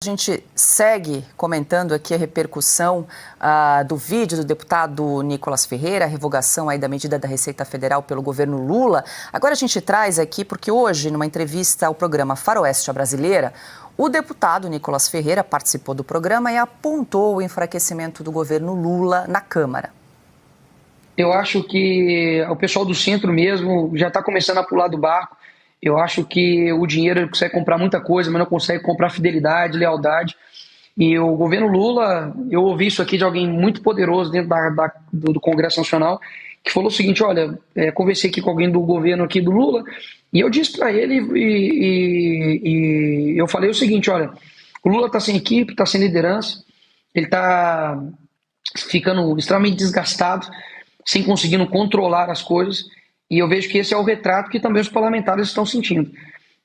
A gente segue comentando aqui a repercussão do vídeo do deputado Nicolas Ferreira, a revogação aí da medida da Receita Federal pelo governo Lula. Agora a gente traz aqui, porque hoje, numa entrevista ao programa Faroeste Brasileira, o deputado Nicolas Ferreira participou do programa e apontou o enfraquecimento do governo Lula na Câmara. Eu acho que o pessoal do centro mesmo já está começando a pular do barco. Eu acho que o dinheiro ele consegue comprar muita coisa, mas não consegue comprar fidelidade, lealdade. E o governo Lula, eu ouvi isso aqui de alguém muito poderoso dentro do Congresso Nacional, que falou o seguinte: olha, conversei aqui com alguém do governo aqui do Lula, e eu disse para ele, e eu falei o seguinte: olha, o Lula está sem equipe, está sem liderança, ele está ficando extremamente desgastado, sem conseguindo controlar as coisas, e eu vejo que esse é o retrato que também os parlamentares estão sentindo.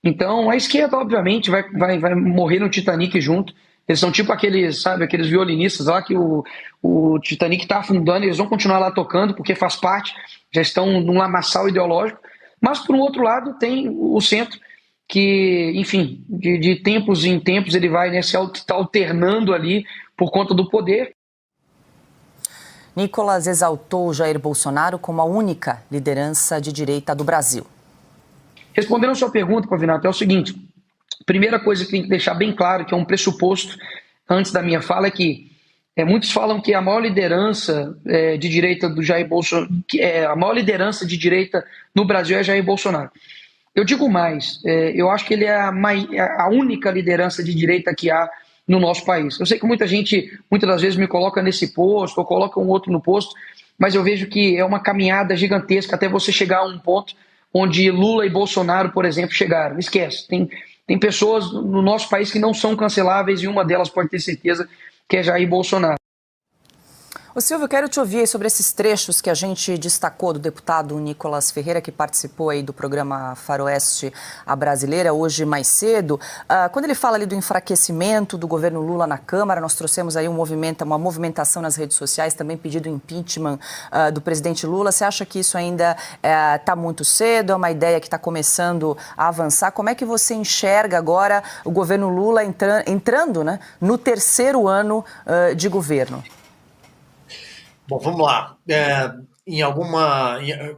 Então, a esquerda, obviamente, vai morrer no Titanic junto. Eles são tipo aqueles, sabe, aqueles violinistas lá que o Titanic está afundando, eles vão continuar lá tocando porque faz parte, já estão num lamaçal ideológico. Mas, por um outro lado, tem o centro, que, enfim, de tempos em tempos ele vai, né, se alternando ali por conta do poder. Nicolas exaltou Jair Bolsonaro como a única liderança de direita do Brasil. Respondendo a sua pergunta, Pavinato, é o seguinte: primeira coisa que tem que deixar bem claro, que é um pressuposto antes da minha fala, é que muitos falam que a maior liderança de direita do Jair Bolsonaro, a maior liderança de direita no Brasil é Jair Bolsonaro. Eu digo mais, eu acho que ele é a única liderança de direita que há no nosso país. Eu sei que muita gente, muitas das vezes, me coloca nesse posto, ou coloca um outro no posto, mas eu vejo que é uma caminhada gigantesca até você chegar a um ponto onde Lula e Bolsonaro, por exemplo, chegaram. Esquece, tem pessoas no nosso país que não são canceláveis, e uma delas pode ter certeza que é Jair Bolsonaro. Ô Silvio, eu quero te ouvir sobre esses trechos que a gente destacou do deputado Nicolas Ferreira, que participou aí do programa Faroeste Brasileira hoje mais cedo. Quando ele fala ali do enfraquecimento do governo Lula na Câmara, nós trouxemos aí uma movimentação nas redes sociais, também pedido impeachment do presidente Lula. Você acha que isso ainda está muito cedo? É uma ideia que está começando a avançar? Como é que você enxerga agora o governo Lula entrando, né, no terceiro ano de governo? Bom, vamos lá.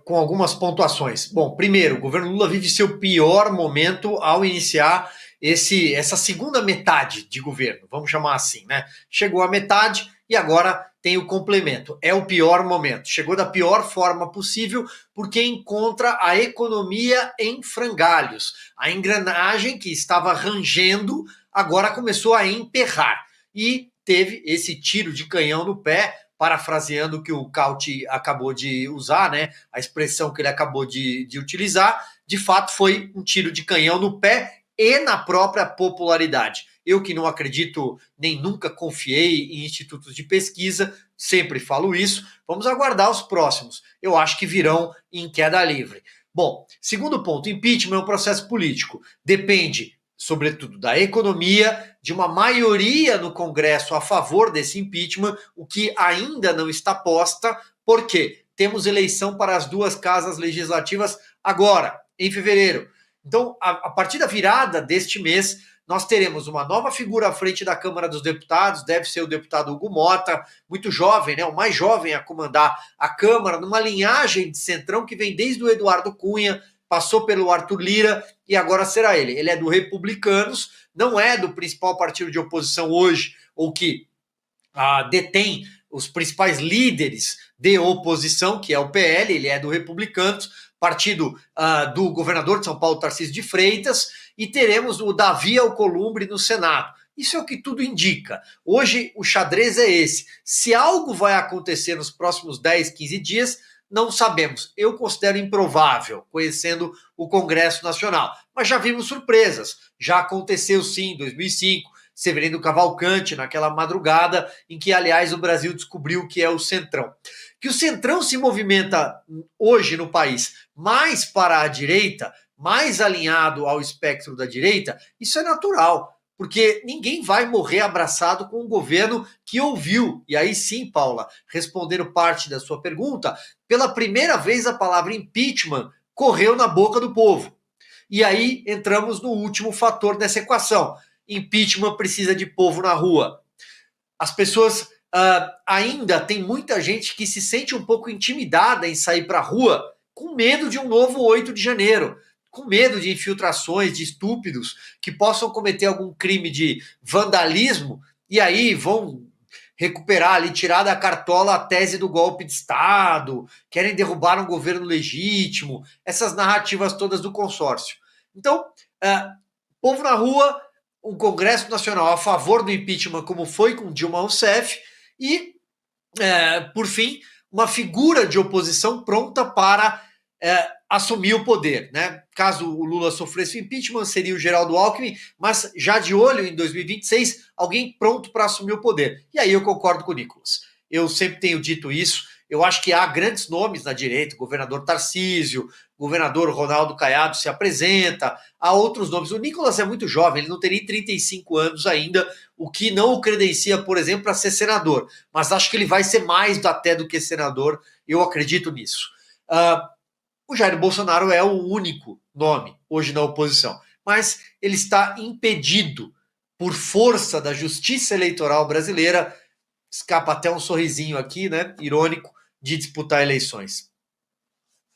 Com algumas pontuações. Bom, primeiro, o governo Lula vive seu pior momento ao iniciar essa segunda metade de governo, vamos chamar assim, né? Chegou à metade e agora tem o complemento. É o pior momento. Chegou da pior forma possível porque encontra a economia em frangalhos. A engrenagem que estava rangendo agora começou a emperrar. E teve esse tiro de canhão no pé, parafraseando o que o Cauty acabou de usar, né? A expressão que ele acabou de utilizar, de fato foi um tiro de canhão no pé e na própria popularidade. Eu que não acredito, nem nunca confiei em institutos de pesquisa, sempre falo isso, vamos aguardar os próximos. Eu acho que virão em queda livre. Bom, segundo ponto, impeachment é um processo político. Depende, sobretudo, da economia, de uma maioria no Congresso a favor desse impeachment, o que ainda não está posta, porque temos eleição para as duas casas legislativas agora, em fevereiro. Então, a partir da virada deste mês, nós teremos uma nova figura à frente da Câmara dos Deputados, deve ser o deputado Hugo Mota, muito jovem, né, o mais jovem a comandar a Câmara, numa linhagem de centrão que vem desde o Eduardo Cunha, passou pelo Arthur Lira e agora será ele. Ele é do Republicanos, não é do principal partido de oposição hoje, ou que detém os principais líderes de oposição, que é o PL, ele é do Republicanos, partido do governador de São Paulo, Tarcísio de Freitas, e teremos o Davi Alcolumbre no Senado. Isso é o que tudo indica. Hoje o xadrez é esse. Se algo vai acontecer nos próximos 10, 15 dias, não sabemos. Eu considero improvável, conhecendo o Congresso Nacional. Mas já vimos surpresas. Já aconteceu sim em 2005, Severino Cavalcante, naquela madrugada em que, aliás, o Brasil descobriu o que é o Centrão. Que o Centrão se movimenta hoje no país mais para a direita, mais alinhado ao espectro da direita, isso é natural. Porque ninguém vai morrer abraçado com um governo que ouviu. E aí sim, Paula, respondendo parte da sua pergunta, pela primeira vez a palavra impeachment correu na boca do povo. E aí entramos no último fator dessa equação. impeachment precisa de povo na rua. As pessoas ainda tem muita gente que se sente um pouco intimidada em sair para a rua com medo de um novo 8 de janeiro, com medo de infiltrações, de estúpidos que possam cometer algum crime de vandalismo e aí vão recuperar ali, tirar da cartola a tese do golpe de Estado, querem derrubar um governo legítimo, essas narrativas todas do consórcio. Então, povo na rua, um Congresso Nacional a favor do impeachment, como foi com Dilma Rousseff, e, por fim, uma figura de oposição pronta para assumir o poder, né? Caso o Lula sofresse o impeachment, seria o Geraldo Alckmin, mas já de olho em 2026, alguém pronto para assumir o poder. E aí eu concordo com o Nicolas. Eu sempre tenho dito isso. Eu acho que há grandes nomes na direita, o governador Tarcísio, o governador Ronaldo Caiado se apresenta, há outros nomes. O Nicolas é muito jovem, ele não tem nem 35 anos ainda, o que não o credencia, por exemplo, para ser senador. Mas acho que ele vai ser mais até do que senador, eu acredito nisso. O Jair Bolsonaro é o único nome hoje na oposição, mas ele está impedido por força da justiça eleitoral brasileira, escapa até um sorrisinho aqui, né, irônico, de disputar eleições.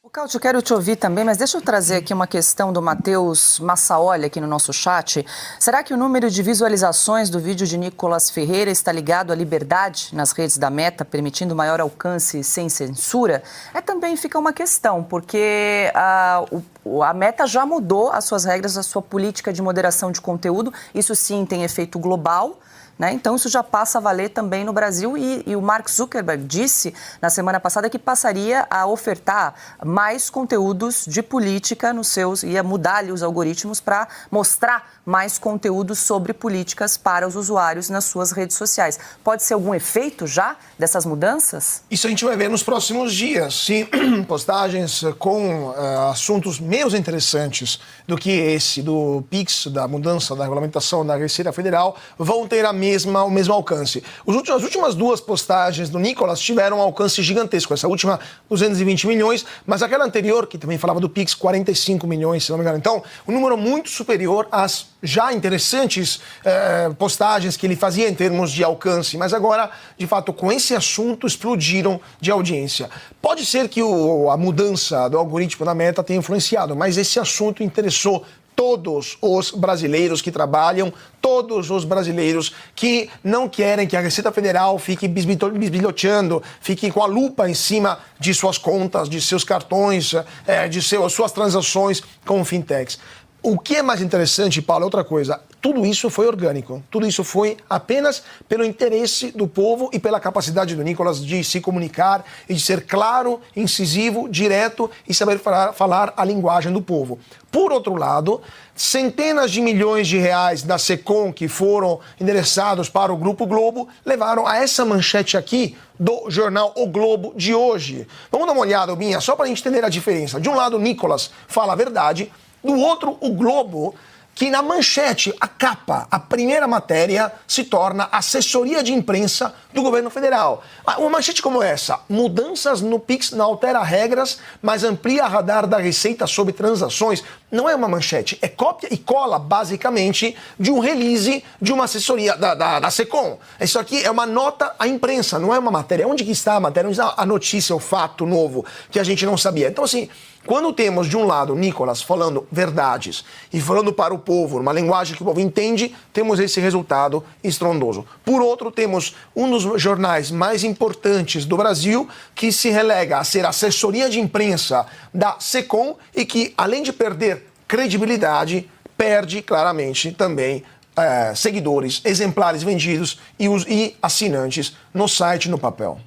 O Cauty, eu quero te ouvir também, mas deixa eu trazer aqui uma questão do Matheus Massaoli aqui no nosso chat. Será que o número de visualizações do vídeo de Nicolas Ferreira está ligado à liberdade nas redes da Meta, permitindo maior alcance sem censura? Também fica uma questão, porque a Meta já mudou as suas regras, a sua política de moderação de conteúdo. Isso sim tem efeito global, né? Então isso já passa a valer também no Brasil e o Mark Zuckerberg disse na semana passada que passaria a ofertar mais conteúdos de política nos seus, ia mudar ali os algoritmos para mostrar mais conteúdos sobre políticas para os usuários nas suas redes sociais. Pode ser algum efeito já dessas mudanças? Isso a gente vai ver nos próximos dias, sim, postagens com assuntos menos interessantes do que esse do PIX, da mudança da regulamentação da Receita Federal, vão ter o mesmo alcance. As últimas duas postagens do Nicolas tiveram um alcance gigantesco. Essa última, 220 milhões, mas aquela anterior, que também falava do PIX, 45 milhões, se não me engano. Então, um número muito superior às já interessantes postagens que ele fazia em termos de alcance. Mas agora, de fato, com esse assunto, explodiram de audiência. Pode ser que a mudança do algoritmo da Meta tenha influenciado, mas esse assunto interessou todos os brasileiros que trabalham, todos os brasileiros que não querem que a Receita Federal fique bisbilhoteando, fique com a lupa em cima de suas contas, de seus cartões, de suas transações com fintechs. O que é mais interessante, Paulo, é outra coisa. Tudo isso foi orgânico. Tudo isso foi apenas pelo interesse do povo e pela capacidade do Nicolas de se comunicar e de ser claro, incisivo, direto e saber falar a linguagem do povo. Por outro lado, centenas de milhões de reais da SECOM que foram endereçados para o Grupo Globo levaram a essa manchete aqui do jornal O Globo de hoje. Vamos dar uma olhada, Binha, só para a gente entender a diferença. De um lado, o Nicolas fala a verdade, do outro, o Globo, que na manchete, a capa, a primeira matéria, se torna assessoria de imprensa do governo federal. Uma manchete como essa: mudanças no PIX não altera regras, mas amplia radar da Receita sobre transações. Não é uma manchete, é cópia e cola, basicamente, de um release de uma assessoria da SECOM. Isso aqui é uma nota à imprensa, não é uma matéria. Onde que está a matéria? Onde está a notícia, o fato novo que a gente não sabia? Então, assim, quando temos, de um lado, Nicolas falando verdades e falando para o povo, numa linguagem que o povo entende, temos esse resultado estrondoso. Por outro, temos um dos jornais mais importantes do Brasil, que se relega a ser assessoria de imprensa da SECOM e que, além de perder credibilidade, perde claramente também seguidores, exemplares vendidos e assinantes no site, no papel.